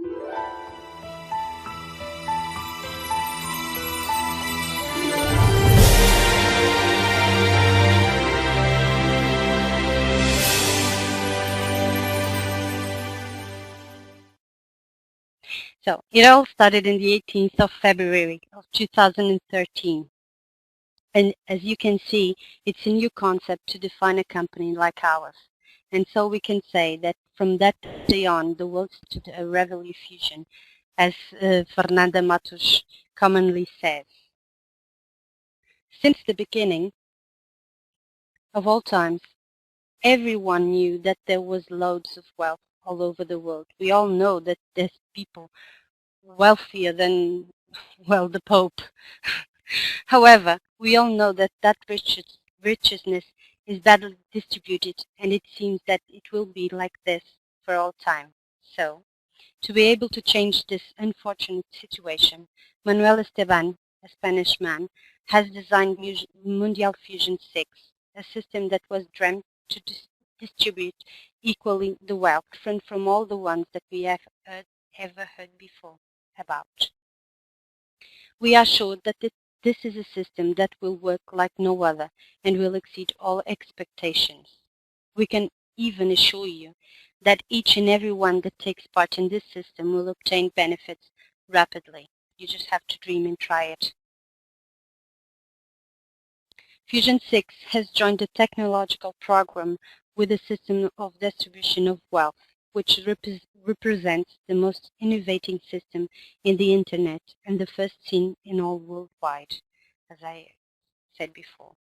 So it all started in the 18th of February of 2013. And as you can see, it's a new concept to define a company like ours. And so we can say that from that day on, the world stood a revolution, as Fernanda Matos commonly says. Since the beginning of all times, everyone knew that there was loads of wealth all over the world. We all know that there's people wealthier than, well, the Pope. However, we all know that that richness is badly distributed, and it seems that it will be like this for all time. So, to be able to change this unfortunate situation, Manuel Esteban, a Spanish man, has designed Mundial Fusion 6, a system that was dreamt to distribute equally the wealth different from all the ones that we have ever heard before about. We are sure that this is a system that will work like no other and will exceed all expectations. We can even assure you that each and every one that takes part in this system will obtain benefits rapidly. You just have to dream and try it. Fusion 6 has joined a technological program with a system of distribution of wealth, which represents the most innovating system in the Internet and the first seen in all worldwide, as I said before.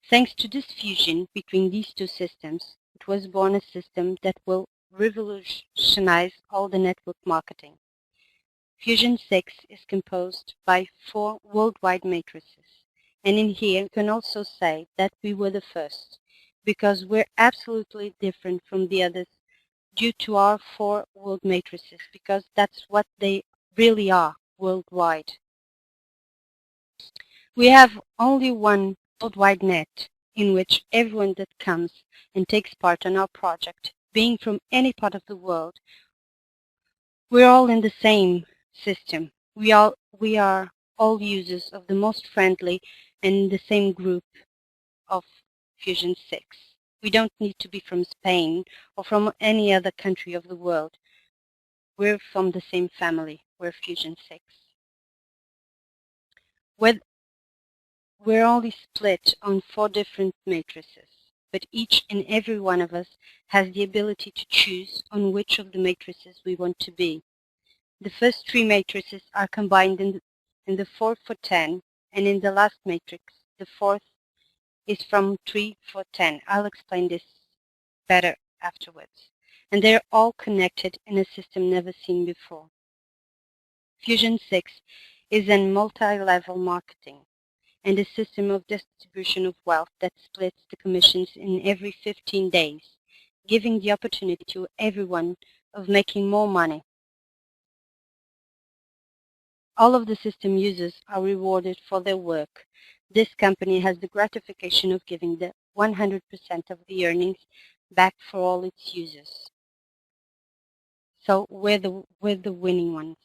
Thanks to this fusion between these two systems, it was born a system that will revolutionize all the network marketing. Fusion 6 is composed by 4 worldwide matrices. And in here, you can also say that we were the first, because we're absolutely different from the others due to our 4 world matrices, because that's what they really are worldwide. We have only one worldwide net in which everyone that comes and takes part in our project, being from any part of the world, we're all in the same system. We are all users of the most friendly and the same group of Fusion 6. We don't need to be from Spain or from any other country of the world. We're from the same family. We're Fusion 6. We're only split on 4 different matrices, but each and every one of us has the ability to choose on which of the matrices we want to be. The first 3 matrices are combined in the 4 for 10, and in the last matrix, the 4th is from 3 for 10. I'll explain this better afterwards. And they're all connected in a system never seen before. Fusion 6 is a multi-level marketing and a system of distribution of wealth that splits the commissions in every 15 days, giving the opportunity to everyone of making more money. All of the system users are rewarded for their work. This company has the gratification of giving the 100% of the earnings back for all its users. So we're the winning ones.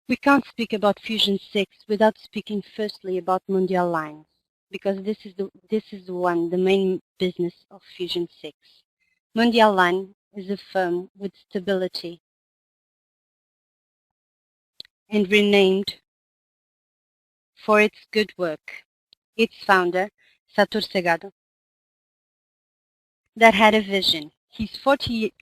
We can't speak about Fusion 6 without speaking firstly about Mundial Lines, because this is the main business of Fusion 6. Mundial Line is a firm with stability and renamed for its good work. Its founder, Satur Segado, that had a vision. He's 48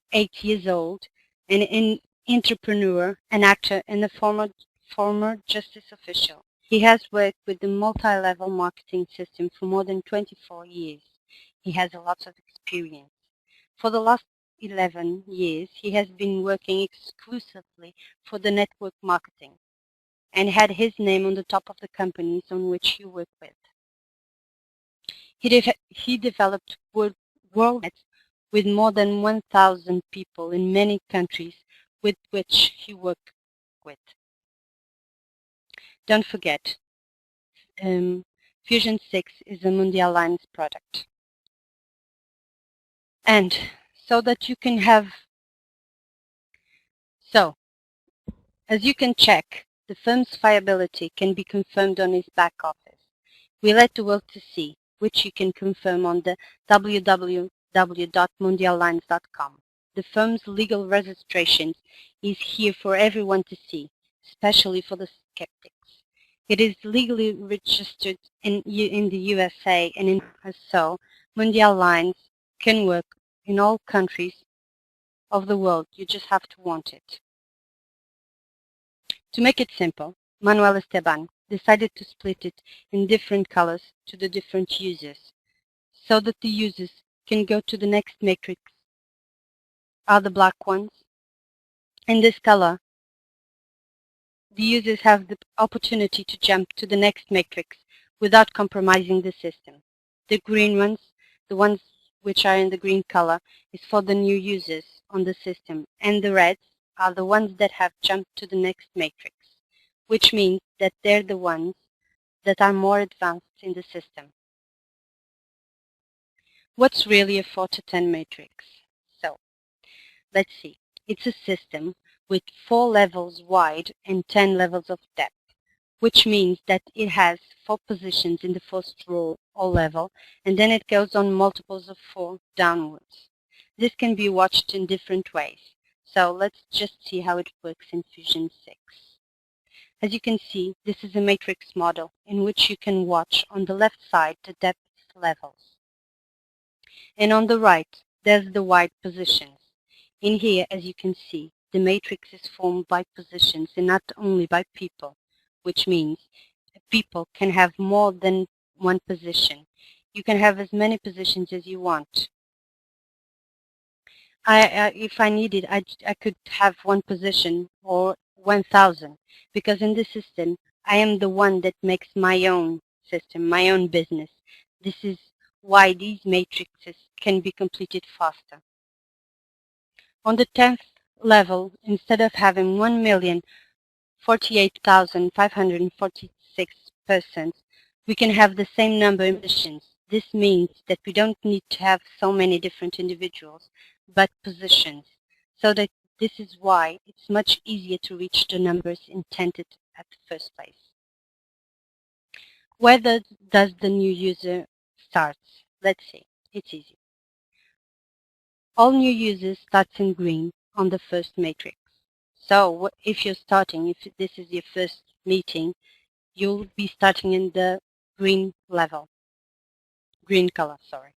years old and an entrepreneur, an actor, and a former justice official. He has worked with the multi-level marketing system for more than 24 years. He has a lot of experience. For the last 11 years, he has been working exclusively for the network marketing and had his name on the top of the companies on which he worked with. He developed world with more than 1,000 people in many countries with which he worked with. Don't forget, Fusion 6 is a Mundial Lines product. And so that you can have As you can check, the firm's viability can be confirmed on its back office. We let the world to see, which you can confirm on the www.mundiallines.com. The firm's legal registration is here for everyone to see, especially for the skeptics. It is legally registered in the USA, and so Mundial Lines can work in all countries of the world. You just have to want it. To make it simple, Manuel Esteban decided to split it in different colors to the different users, so that the users can go to the next matrix are the black ones. In this color, the users have the opportunity to jump to the next matrix without compromising the system. The green ones, the ones which are in the green color, is for the new users on the system, and the reds are the ones that have jumped to the next matrix, which means that they're the ones that are more advanced in the system. What's really a 4 to 10 matrix? So, let's see. It's a system with 4 levels wide and 10 levels of depth, which means that it has 4 positions in the first row or level, and then it goes on multiples of 4 downwards. This can be watched in different ways. So let's just see how it works in Fusion 6. As you can see, this is a matrix model in which you can watch on the left side the depth levels. And on the right, there's the wide positions. In here, as you can see, the matrix is formed by positions and not only by people, which means people can have more than one position. You can have as many positions as you want. If I needed, I could have one position or 1,000, because in this system, I am the one that makes my own system, my own business. This is why these matrices can be completed faster. On the 10th level, instead of having 1,048,546 persons, we can have the same number of positions. This means that we don't need to have so many different individuals, but positions. So that this is why it's much easier to reach the numbers intended at the first place. Where does the new user start? Let's see. It's easy. All new users starts in green on the first matrix. So if you're starting, if this is your first meeting, you'll be starting in the green level, green color, sorry.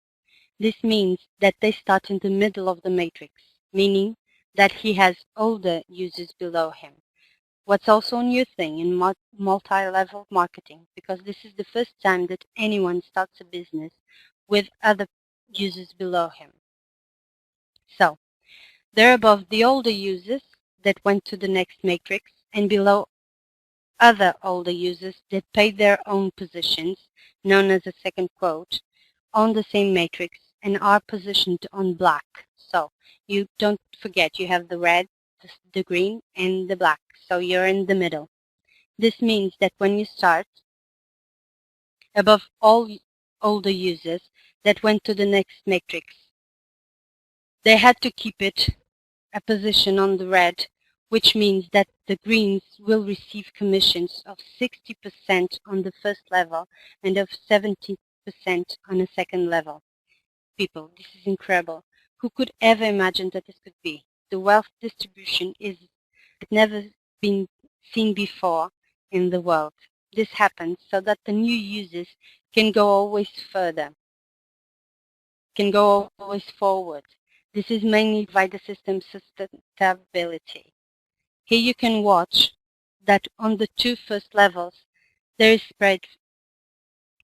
This means that they start in the middle of the matrix, meaning that he has older users below him. What's also a new thing in multi-level marketing, because this is the first time that anyone starts a business with other users below him. So, they're above the older users that went to the next matrix, and below other older users that paid their own positions, known as a second quote, on the same matrix and are positioned on black. So you don't forget, you have the red, the green, and the black. So you're in the middle. This means that when you start, above all older users that went to the next matrix, they had to keep it a position on the red, which means that the greens will receive commissions of 60% on the first level and of 70% on a second level. People, this is incredible. Who could ever imagine that this could be? The wealth distribution is never been seen before in the world. This happens so that the new users can go always further, can go always forward. This is mainly by the system's sustainability. Here you can watch that on the 2 first levels, there is spread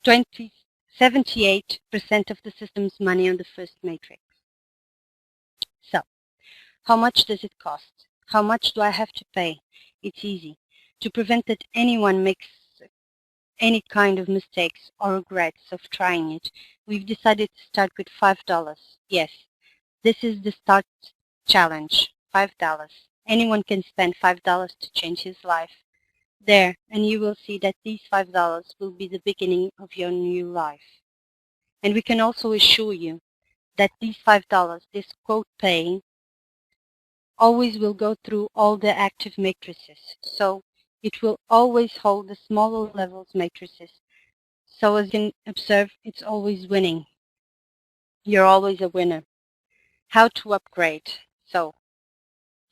78% of the system's money on the first matrix. So, how much does it cost? How much do I have to pay? It's easy. To prevent that anyone makes any kind of mistakes or regrets of trying it, we've decided to start with $5. Yes, this is the start challenge, $5. Anyone can spend $5 to change his life. There, and you will see that these $5 will be the beginning of your new life. And we can also assure you that these $5, this quote paying, always will go through all the active matrices. So it will always hold the smaller levels matrices. So as you can observe, it's always winning. You're always a winner. How to upgrade? So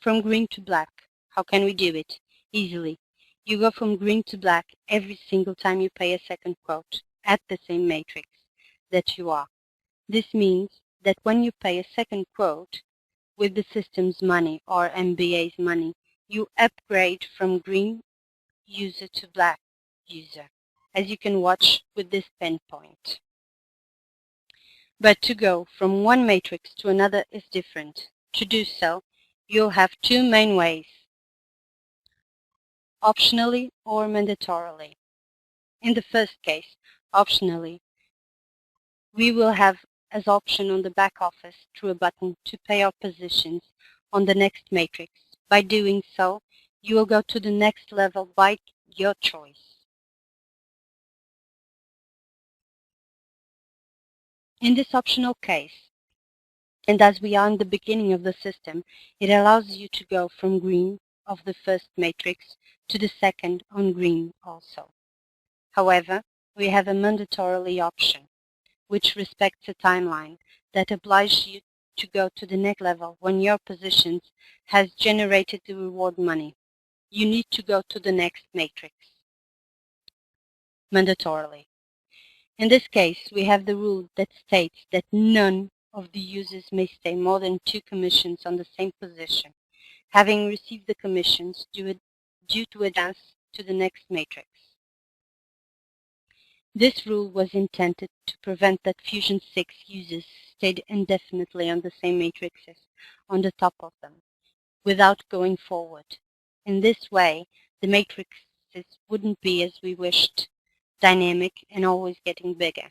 from green to black. How can we do it? Easily. You go from green to black every single time you pay a second quote at the same matrix that you are. This means that when you pay a second quote with the system's money or MBA's money, you upgrade from green user to black user, as you can watch with this pinpoint. But to go from one matrix to another is different. To do so, you'll have two main ways, optionally or mandatorily. In the first case, optionally, we will have as option on the back office through a button to pay our positions on the next matrix. By doing so, you will go to the next level by your choice. In this optional case, and as we are in the beginning of the system, it allows you to go from green of the first matrix to the second on green also. However, we have a mandatorily option, which respects a timeline that obliges you to go to the next level when your positions has generated the reward money. You need to go to the next matrix, mandatorily. In this case, we have the rule that states that none of the users may stay more than 2 commissions on the same position, having received the commissions due to advance to the next matrix. This rule was intended to prevent that Fusion6 users stayed indefinitely on the same matrices on the top of them, without going forward. In this way, the matrices wouldn't be as we wished, dynamic and always getting bigger.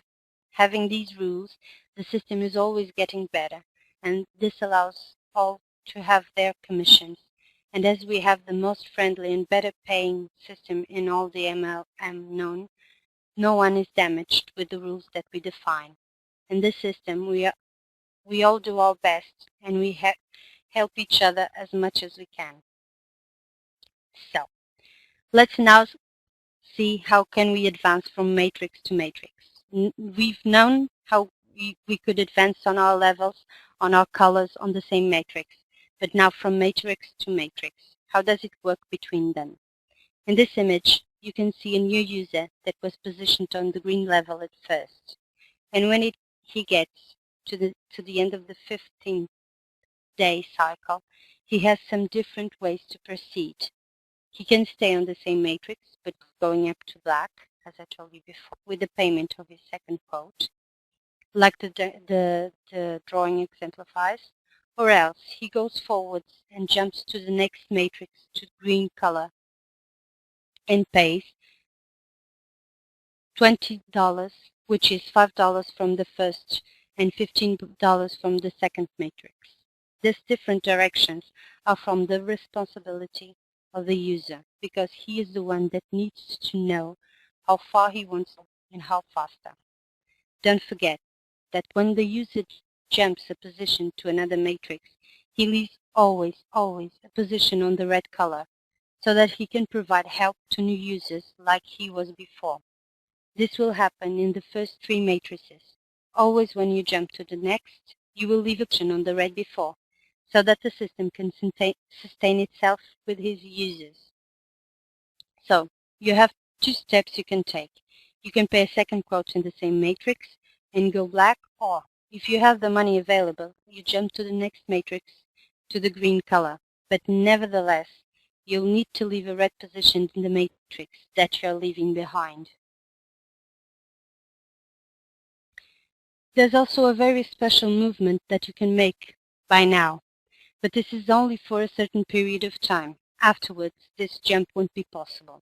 Having these rules, the system is always getting better, and this allows all to have their commissions. And as we have the most friendly and better paying system in all the MLM known, no one is damaged with the rules that we define. In this system, we all do our best, and we help each other as much as we can. So, let's now see how can we advance from matrix to matrix. We've known how we could advance on our levels, on our colors on the same matrix, but now from matrix to matrix, how does it work between them? In this image, you can see a new user that was positioned on the green level at first, and when he gets to the end of the 15-day cycle, he has some different ways to proceed. He can stay on the same matrix, but going up to black, as I told you before, with the payment of his second quote, like the drawing exemplifies, or else he goes forwards and jumps to the next matrix to green color and pays $20, which is $5 from the first and $15 from the second matrix. These different directions are from the responsibility of the user, because he is the one that needs to know how far he wants and how faster. Don't forget that when the user jumps a position to another matrix, he leaves always a position on the red color, so that he can provide help to new users like he was before. This will happen in the first 3 matrices. Always when you jump to the next, you will leave a position on the red before, so that the system can sustain itself with his users. So, you have 2 steps you can take. You can pay a second quote in the same matrix and go black, or if you have the money available, you jump to the next matrix to the green color. But nevertheless, you'll need to leave a red position in the matrix that you're leaving behind. There's also a very special movement that you can make by now, but this is only for a certain period of time. Afterwards, this jump won't be possible.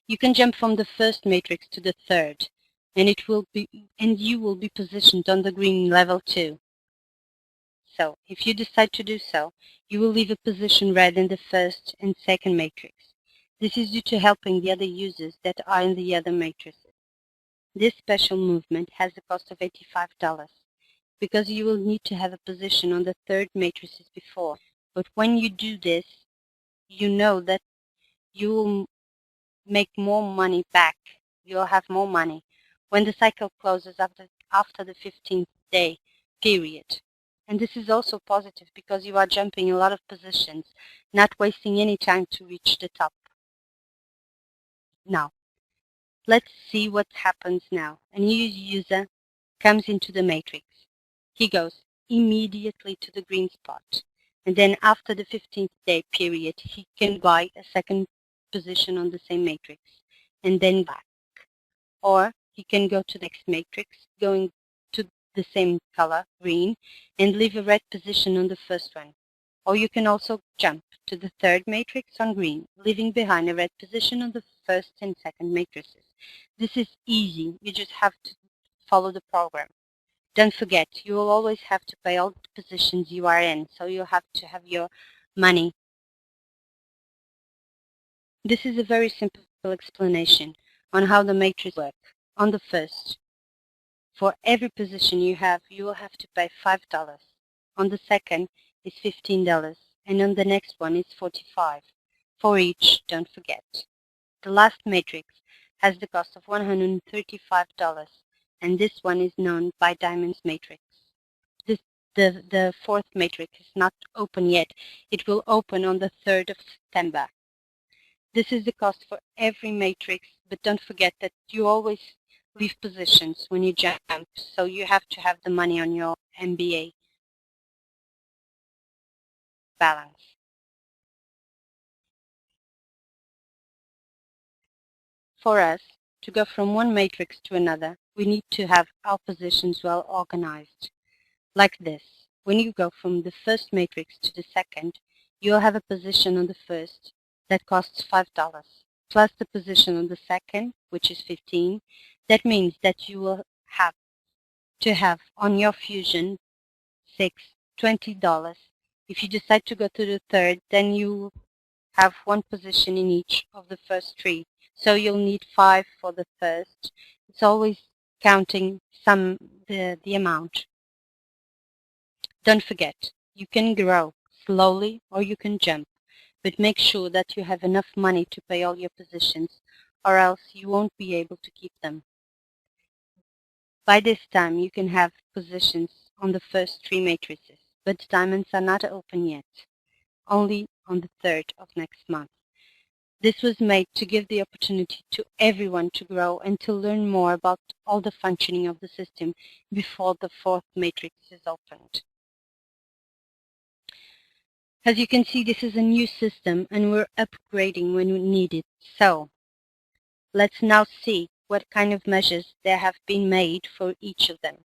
You can jump from the first matrix to the third, and you will be positioned on the green level 2. So, if you decide to do so, you will leave a position red in the first and second matrix. This is due to helping the other users that are in the other matrices. This special movement has a cost of $85, because you will need to have a position on the third matrices before. But when you do this, you know that you'll make more money back. You'll have more money when the cycle closes after the 15th day period. And this is also positive because you are jumping a lot of positions, not wasting any time to reach the top. Now, let's see what happens now. A new user comes into the matrix. He goes immediately to the green spot. And then after the 15th day period, he can buy a second position on the same matrix and then back. Or he can go to the next matrix, going to the same color, green, and leave a red position on the first one. Or you can also jump to the third matrix on green, leaving behind a red position on the first and second matrices. This is easy. You just have to follow the program. Don't forget, you will always have to pay all the positions you are in, so you'll have to have your money. This is a very simple explanation on how the matrix works. On the first, for every position you have, you will have to pay $5. On the second is $15, and on the next one is $45. For each, don't forget. The last matrix has the cost of $135, and this one is known by Diamond's matrix. The fourth matrix is not open yet. It will open on the 3rd of September. This is the cost for every matrix, but don't forget that you always leave positions when you jump, so you have to have the money on your MBA balance. For us to go from one matrix to another, we need to have our positions well organized. Like this. When you go from the first matrix to the second, you'll have a position on the first that costs $5, plus the position on the second, which is $15. That means that you will have to have on your Fusion 6 $20. If you decide to go to the third, then you have one position in each of the first three. So you'll need 5 for the first. It's always counting the amount. Don't forget, you can grow slowly or you can jump, but make sure that you have enough money to pay all your positions, or else you won't be able to keep them. By this time, you can have positions on the first 3 matrices, but diamonds are not open yet, only on the 3rd of next month. This was made to give the opportunity to everyone to grow and to learn more about all the functioning of the system before the 4th matrix is opened. As you can see, this is a new system and we're upgrading when we need it. So let's now see what kind of measures there have been made for each of them.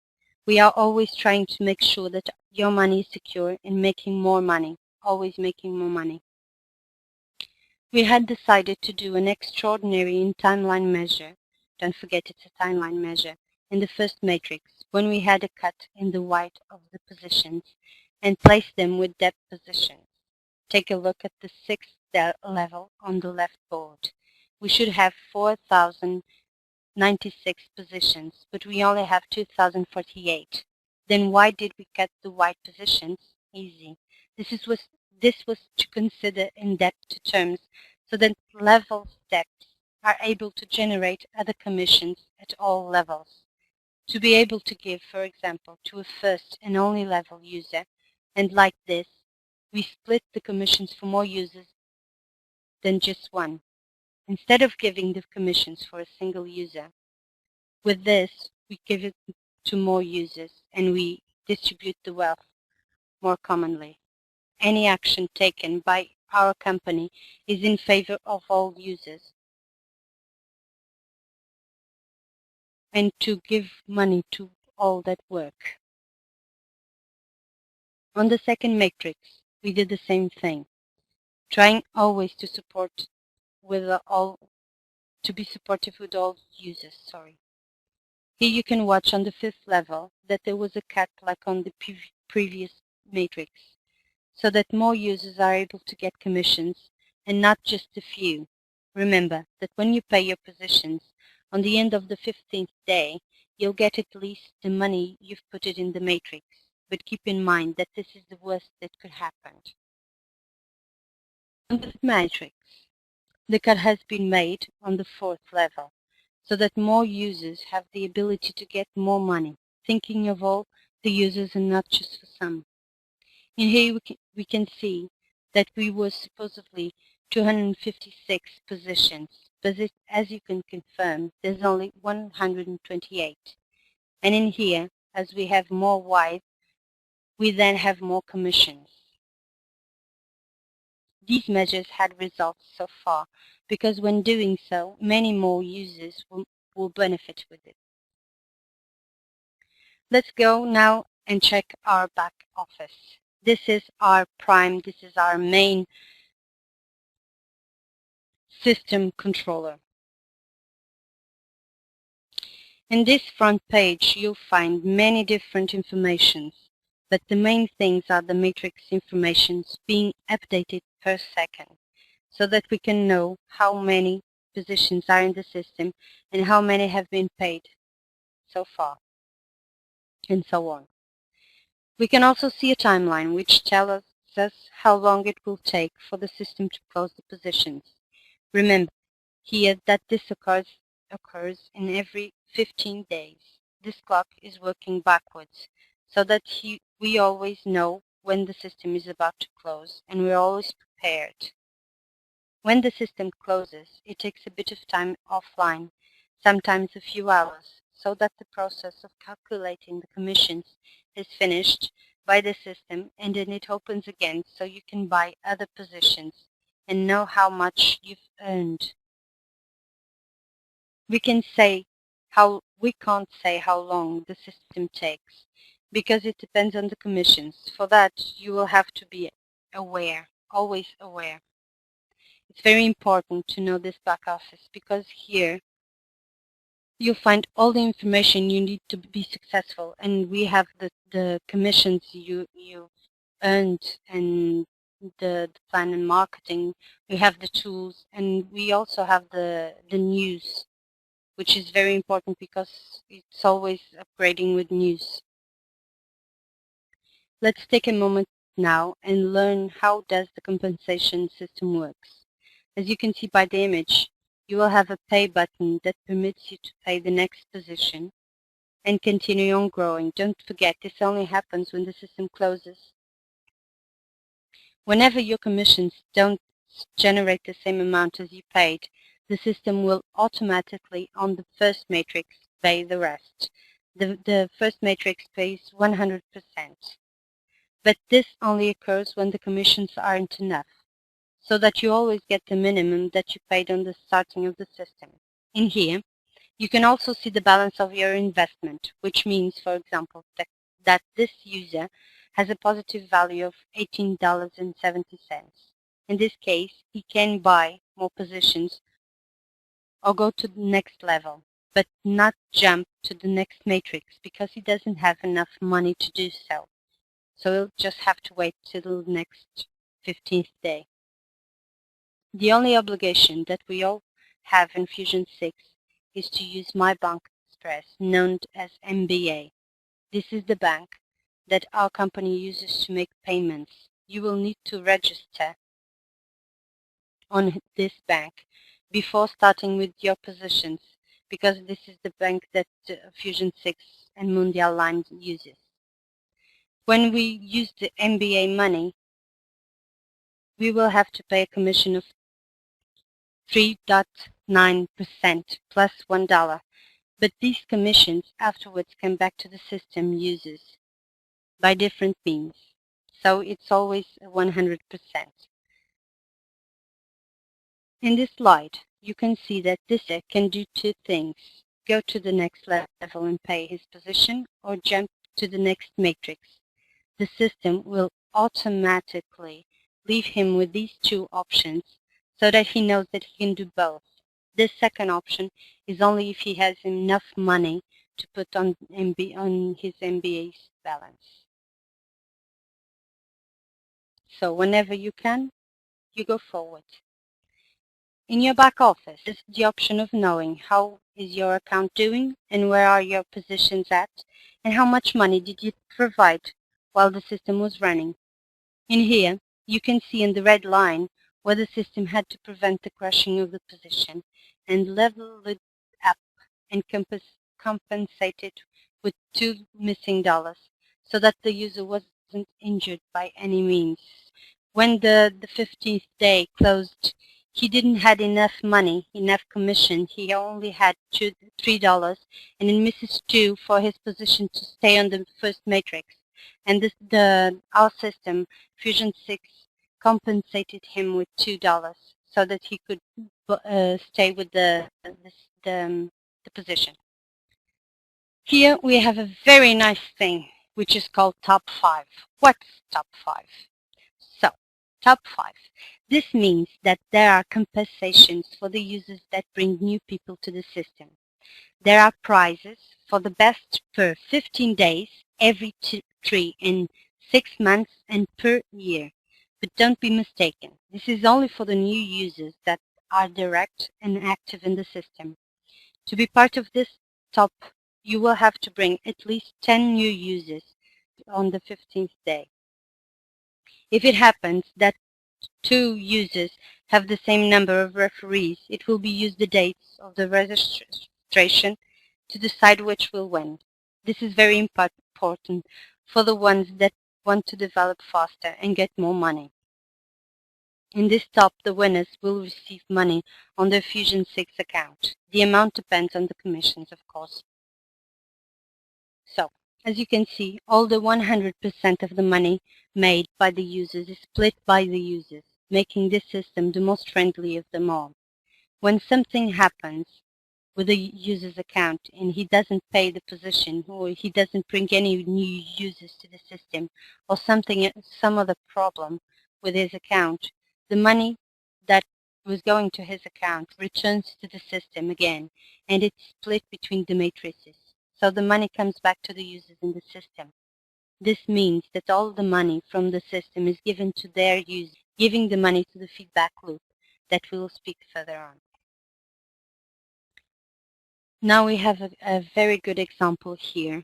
We are always trying to make sure that your money is secure and making more money, always making more money. We had decided to do an extraordinary in timeline measure. Don't forget it's a timeline measure in the first matrix when we had a cut in the white of the positions and place them with depth positions. Take a look at the 6th level on the left board. We should have 4,096 positions, but we only have 2,048. Then why did we cut the white positions? Easy. This was to consider in depth terms so that level steps are able to generate other commissions at all levels. To be able to give, for example, to a first and only level user, and like this, we split the commissions for more users than just one, instead of giving the commissions for a single user. With this, we give it to more users and we distribute the wealth more commonly. Any action taken by our company is in favor of all users and to give money to all that work. On the second matrix, we did the same thing, trying always to support with to be supportive with all users. Here you can watch on the 5th level that there was a cut like on the previous matrix, so that more users are able to get commissions and not just a few. Remember that when you pay your positions, on the end of the 15th day, you'll get at least the money you've put it in the matrix. But keep in mind that this is the worst that could happen. the matrix, the cut has been made on the fourth level, so that more users have the ability to get more money, thinking of all the users and not just for some. In here we can see that we were supposedly 256 positions, but as you can confirm, there's only 128. And in here, as we have more wide, we then have more commissions. These measures had results so far, because when doing so, many more users will benefit with it. Let's go now and check our back office. This is our prime, this is our main system controller. In this front page, you'll find many different informations, but the main things are the matrix informations being updated per second, so that we can know how many positions are in the system and how many have been paid so far, and so on. We can also see a timeline which tells us how long it will take for the system to close the positions. Remember here that this occurs in every 15 days. This clock is working backwards, so that we always know when the system is about to close, and we're always prepared. When the system closes, it takes a bit of time offline, sometimes a few hours, so that the process of calculating the commissions is finished by the system, and then it opens again so you can buy other positions and know how much you've earned. We can't say how long the system takes, because it depends on the commissions. For that, you will have to be aware, always aware. It's very important to know this back office, because here you'll find all the information you need to be successful, and we have the commissions you've earned, and the plan and marketing. We have the tools, and we also have the news, which is very important because it's always upgrading with news. Let's take a moment now and learn how does the compensation system works. As you can see by the image, you will have a pay button that permits you to pay the next position and continue on growing. Don't forget, this only happens when the system closes. Whenever your commissions don't generate the same amount as you paid, the system will automatically, on the first matrix, pay the rest. The first matrix pays 100%. But this only occurs when the commissions aren't enough, so that you always get the minimum that you paid on the starting of the system. In here, you can also see the balance of your investment, which means, for example, that this user has a positive value of $18.70. In this case, he can buy more positions or go to the next level, but not jump to the next matrix, because he doesn't have enough money to do so. So he'll just have to wait till the next 15th day. The only obligation that we all have in Fusion 6 is to use My Bank Express, known as MBA. This is the bank that our company uses to make payments. You will need to register on this bank before starting with your positions, because this is the bank that Fusion 6 and Mundial Line uses. When we use the MBA money, we will have to pay a commission of 3.9% plus $1. But these commissions afterwards come back to the system users by different means. So it's always 100%. In this slide, you can see that this can do two things: go to the next level and pay his position, or jump to the next matrix. The system will automatically leave him with these two options, so that he knows that he can do both. This second option is only if he has enough money to put on his MBA's balance. So whenever you can, you go forward. In your back office is the option of knowing how is your account doing, and where are your positions at, and how much money did you provide while the system was running. In here, you can see in the red line where the system had to prevent the crashing of the position and level it up and compensate it with $2 missing so that the user wasn't injured by any means. When the 15th day closed, he didn't had enough money, enough commission. He only had $3, and it misses 2 for his position to stay on the first matrix. And our system, Fusion6, compensated him with $2 so that he could stay with the position. Here we have a very nice thing, which is called top 5. What's top 5? So, top 5. This means that there are compensations for the users that bring new people to the system. There are prizes for the best per 15 days, every 3 in 6 months, and per year. But don't be mistaken. This is only for the new users that are direct and active in the system. To be part of this top, you will have to bring at least 10 new users on the 15th day. If it happens that 2 users have the same number of referees, it will be used the dates of the registration to decide which will win. This is very important for the ones that want to develop faster and get more money. In this top, the winners will receive money on their Fusion6 account. The amount depends on the commissions, of course. So, as you can see, all the 100% of the money made by the users is split by the users, making this system the most friendly of them all. When something happens with a user's account and he doesn't pay the position, or he doesn't bring any new users to the system, or some other problem with his account, the money that was going to his account returns to the system again, and it's split between the matrices. So the money comes back to the users in the system. This means that all the money from the system is given to their users, giving the money to the feedback loop that we will speak further on. Now we have a very good example here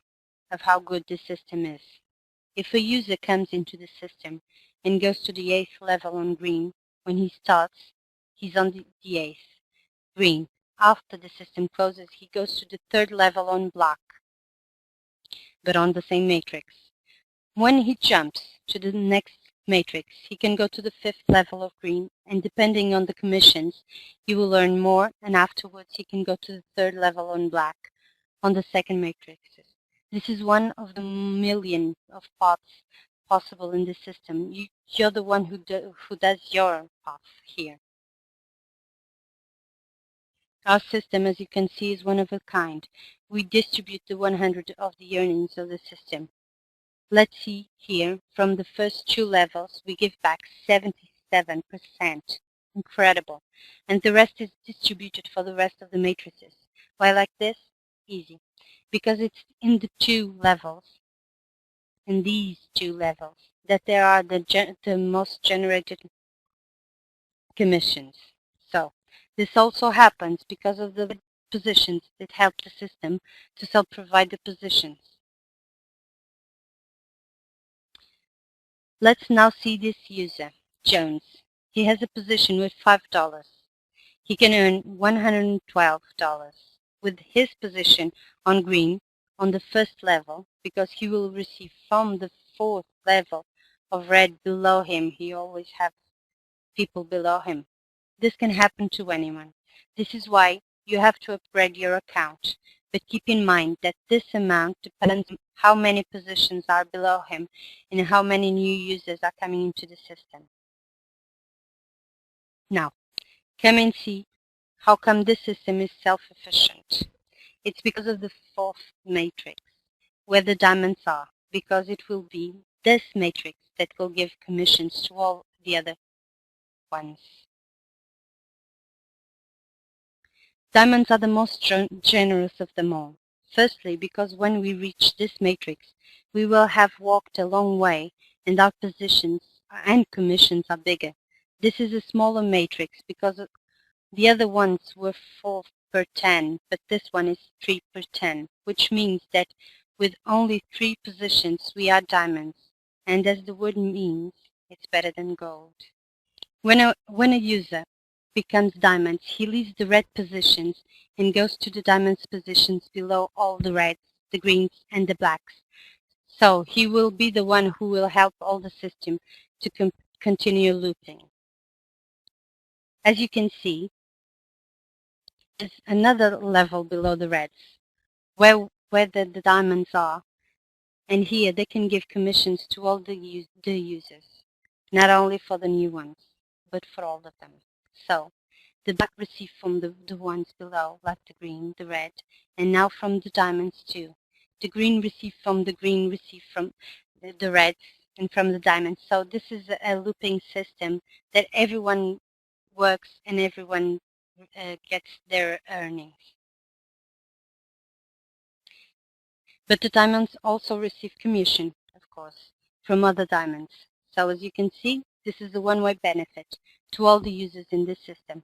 of how good this system is. If a user comes into the system and goes to the 8th level on green, when he starts, he's on the 8th, green. After the system closes, he goes to the 3rd level on black, but on the same matrix. When he jumps to the next matrix, he can go to the 5th level of green, and depending on the commissions, he will earn more, and afterwards he can go to the 3rd level on black, on the 2nd matrix. This is one of the millions of paths possible in the system. You're the one who does your path here. Our system, as you can see, is one of a kind. We distribute the 100 of the earnings of the system. Let's see here, from the first 2 levels, we give back 77%. Incredible. And the rest is distributed for the rest of the matrices. Why like this? Easy. Because it's in the 2 levels, in these 2 levels, that there are the most generated commissions. So this also happens because of the positions that help the system to self-provide the positions. Let's now see this user, Jones. He has a position with $5. He can earn $112 with his position on green on the 1st level, because he will receive from the 4th level of red below him. He always has people below him. This can happen to anyone. This is why you have to upgrade your account. But keep in mind that this amount depends on how many positions are below him and how many new users are coming into the system. Now, come and see how come this system is self-efficient. It's because of the 4th matrix, where the diamonds are, because it will be this matrix that will give commissions to all the other ones. Diamonds are the most generous of them all. Firstly, because when we reach this matrix, we will have walked a long way and our positions and commissions are bigger. This is a smaller matrix because the other ones were 4 per 10, but this one is 3 per 10, which means that with only 3 positions we are diamonds. And as the word means, it's better than gold. When a user becomes diamonds, he leaves the red positions and goes to the diamonds positions below all the reds, the greens, and the blacks. So he will be the one who will help all the system to continue looping. As you can see, there's another level below the reds where the diamonds are, and here they can give commissions to all the users, not only for the new ones, but for all of them. So the black receive from the ones below, like the green, the red, and now from the diamonds too. The green receive from the green, receive from the reds, and from the diamonds. So this is a looping system that everyone works and everyone gets their earnings. But the diamonds also receive commission, of course, from other diamonds. So as you can see, this is a one-way benefit to all the users in this system.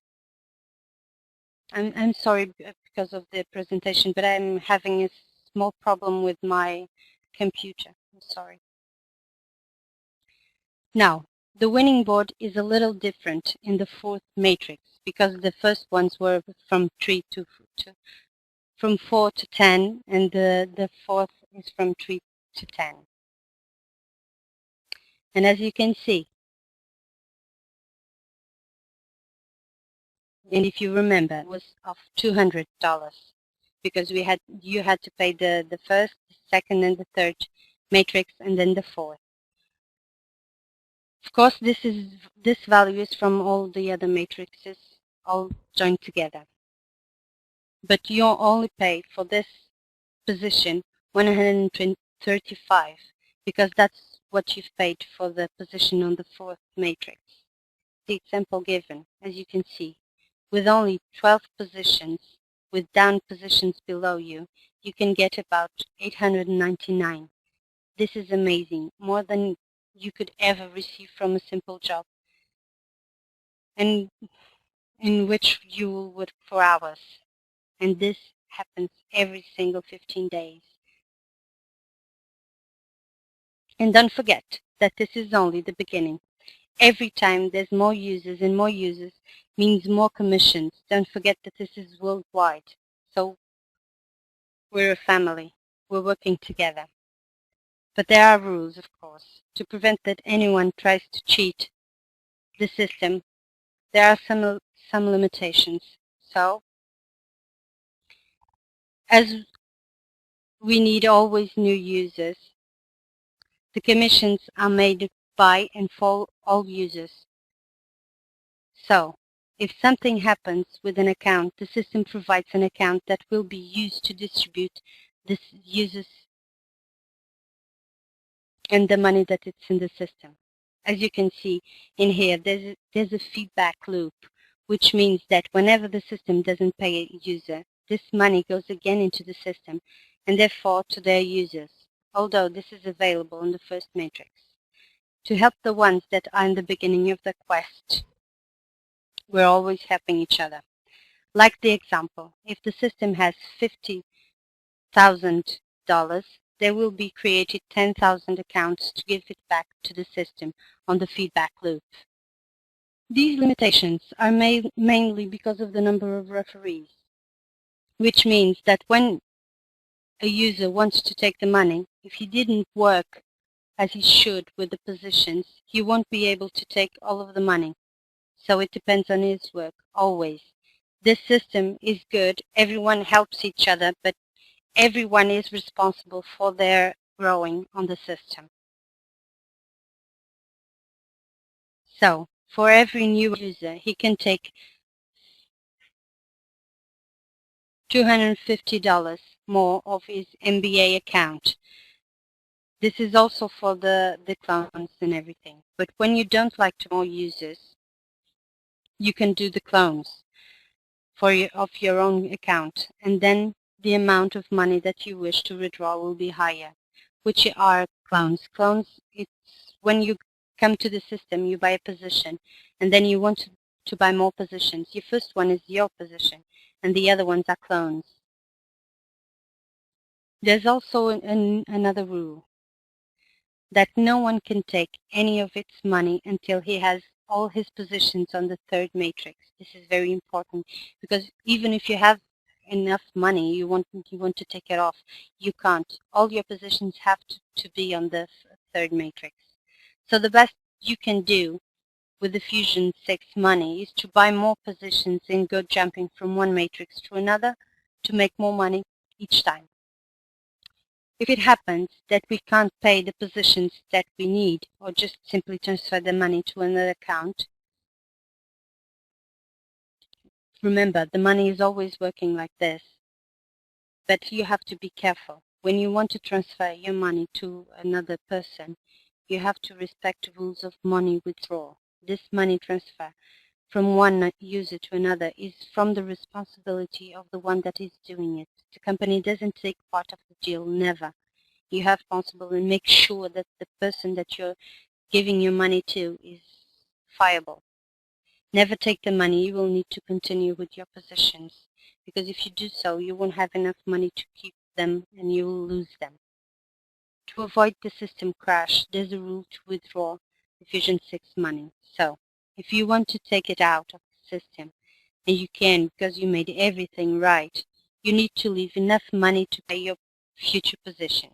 I'm sorry because of the presentation, but I'm having a small problem with my computer. I'm sorry. Now, the winning board is a little different in the fourth matrix because the first ones were from 3 to from 4 to 10, and the fourth is from 3 to 10. And as you can see, and if you remember, it was of $200 because you had to pay the first, the second, and the third matrix, and then the fourth. Of course, this value is from all the other matrices all joined together. But you only pay for this position 135 because that's what you've paid for the position on the fourth matrix. The example given, as you can see, with only 12 positions, with down positions below you, you can get about 899. This is amazing, more than you could ever receive from a simple job, and in which you will work for hours. And this happens every single 15 days. And don't forget that this is only the beginning. Every time there's more users and more users means more commissions. Don't forget that this is worldwide. So we're a family. We're working together. But there are rules, of course, to prevent that anyone tries to cheat the system. There are some limitations. So as we need always new users, the commissions are made by and for all users. So if something happens with an account, the system provides an account that will be used to distribute this users and the money that it's in the system. As you can see in here, there's a feedback loop, which means that whenever the system doesn't pay a user, this money goes again into the system and therefore to their users, although this is available in the first matrix. To help the ones that are in the beginning of the quest, we're always helping each other. Like the example, if the system has $50,000, there will be created 10,000 accounts to give it back to the system on the feedback loop. These limitations are mainly because of the number of referees, which means that when a user wants to take the money, if he didn't work as he should with the positions, he won't be able to take all of the money. So it depends on his work, always. This system is good. Everyone helps each other, but everyone is responsible for their growing on the system. So for every new user, he can take $250 more of his MBA account. This is also for the clones and everything. But when you don't like more users, you can do the clones of your own account, and then the amount of money that you wish to withdraw will be higher, which are clones. Clones, it's when you come to the system, you buy a position, and then you want to buy more positions. Your first one is your position, and the other ones are clones. There's also another rule, that no one can take any of its money until he has all his positions on the third matrix. This is very important because even if you have enough money, you want to take it off, you can't. All your positions have to be on the third matrix. So the best you can do with the Fusion 6 money is to buy more positions and go jumping from one matrix to another to make more money each time. If it happens that we can't pay the positions that we need or just simply transfer the money to another account, remember the money is always working like this, but you have to be careful. When you want to transfer your money to another person, you have to respect the rules of money withdrawal. This money transfer from one user to another is from the responsibility of the one that is doing it. The company doesn't take part of the deal, never. You have responsible and make sure that the person that you're giving your money to is viable. Never take the money. You will need to continue with your positions because if you do so, you won't have enough money to keep them and you will lose them. To avoid the system crash, there's a rule to withdraw the Fusion 6 money. So, if you want to take it out of the system, and you can because you made everything right, you need to leave enough money to pay your future positions.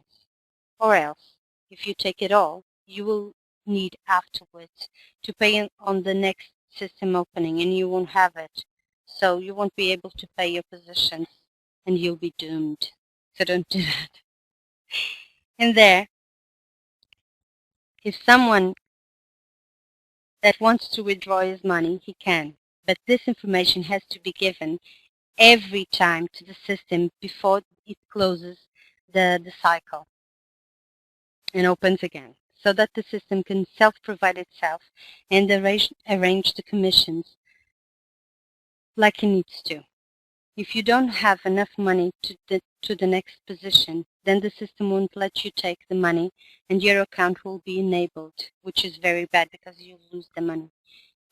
Or else, if you take it all, you will need afterwards to pay on the next system opening and you won't have it. So you won't be able to pay your positions and you'll be doomed. So don't do that. And there, if someone that wants to withdraw his money, he can. But this information has to be given every time to the system before it closes the cycle and opens again, so that the system can self-provide itself and arrange the commissions like it needs to. If you don't have enough money to the next position, then the system won't let you take the money and your account will be enabled, which is very bad because you'll lose the money.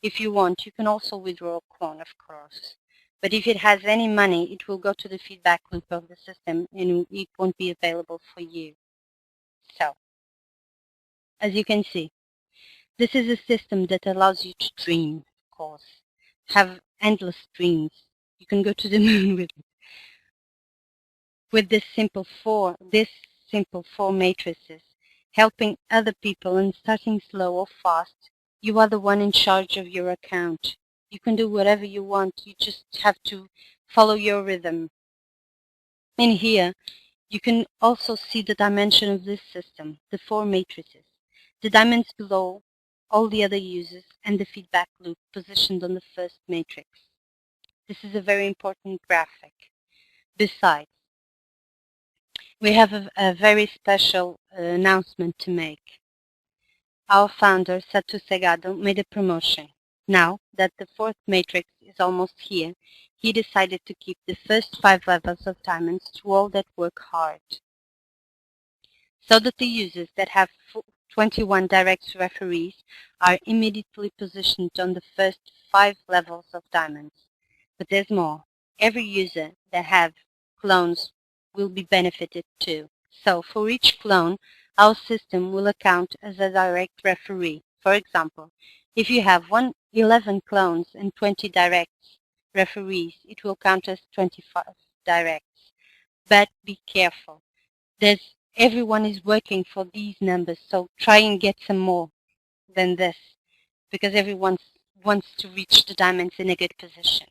If you want, you can also withdraw a clone, of course. But if it has any money, it will go to the feedback loop of the system and it won't be available for you. So, as you can see, this is a system that allows you to dream, of course. Have endless dreams. You can go to the moon with it. With this simple four matrices, helping other people and starting slow or fast, you are the one in charge of your account. You can do whatever you want. You just have to follow your rhythm. In here, you can also see the dimension of this system, the four matrices. The diamonds below all the other users and the feedback loop positioned on the first matrix. This is a very important graphic. Besides, we have a very special announcement to make. Our founder, Satu Segado, made a promotion. Now that the fourth matrix is almost here, he decided to keep the first 5 levels of diamonds to all that work hard, so that the users that have 21 direct referees are immediately positioned on the first 5 levels of diamonds. But there's more. Every user that have clones will be benefited too. So for each clone, our system will account as a direct referee. For example, if you have 11 clones and 20 directs referees, it will count as 25 directs. But be careful. Everyone is working for these numbers, so try and get some more than this, because everyone wants to reach the diamonds in a good position.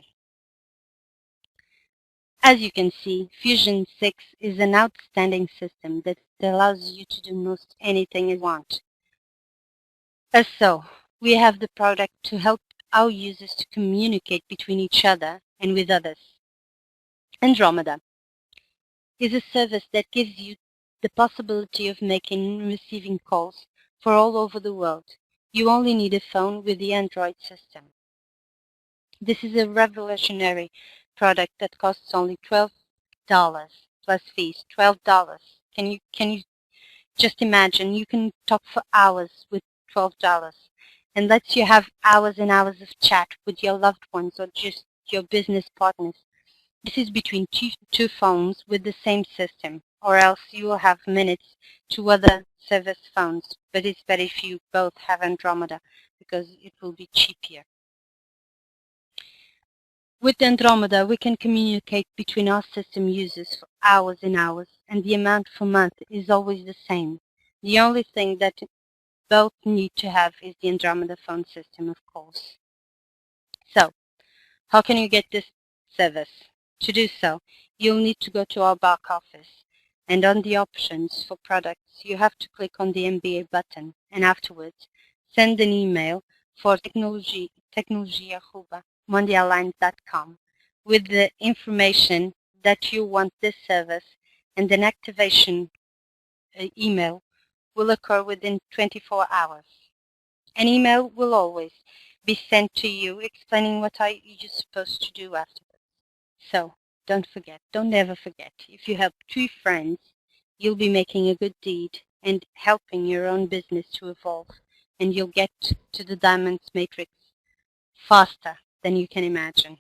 As you can see, Fusion 6 is an outstanding system that allows you to do most anything you want. So, we have the product to help our users to communicate between each other and with others. Andromeda is a service that gives you the possibility of making and receiving calls for all over the world. You only need a phone with the Android system. This is a revolutionary product that costs only $12 plus fees. $12. Can you just imagine? You can talk for hours with $12 and lets you have hours and hours of chat with your loved ones or just your business partners. This is between two phones with the same system, or else you will have minutes to other service phones, but it's better if you both have Andromeda because it will be cheaper. With Andromeda, we can communicate between our system users for hours and hours, and the amount per month is always the same. The only thing that both need to have is the Andromeda phone system, of course. So, how can you get this service? To do so, you'll need to go to our back office, and on the options for products, you have to click on the MBA button, and afterwards, send an email for tecnologia@mondialine.com with the information that you want this service, and an activation email will occur within 24 hours. An email will always be sent to you explaining what you're supposed to do afterwards. So don't forget, don't ever forget, if you help 2 friends, you'll be making a good deed and helping your own business to evolve, and you'll get to the Diamonds Matrix faster than you can imagine.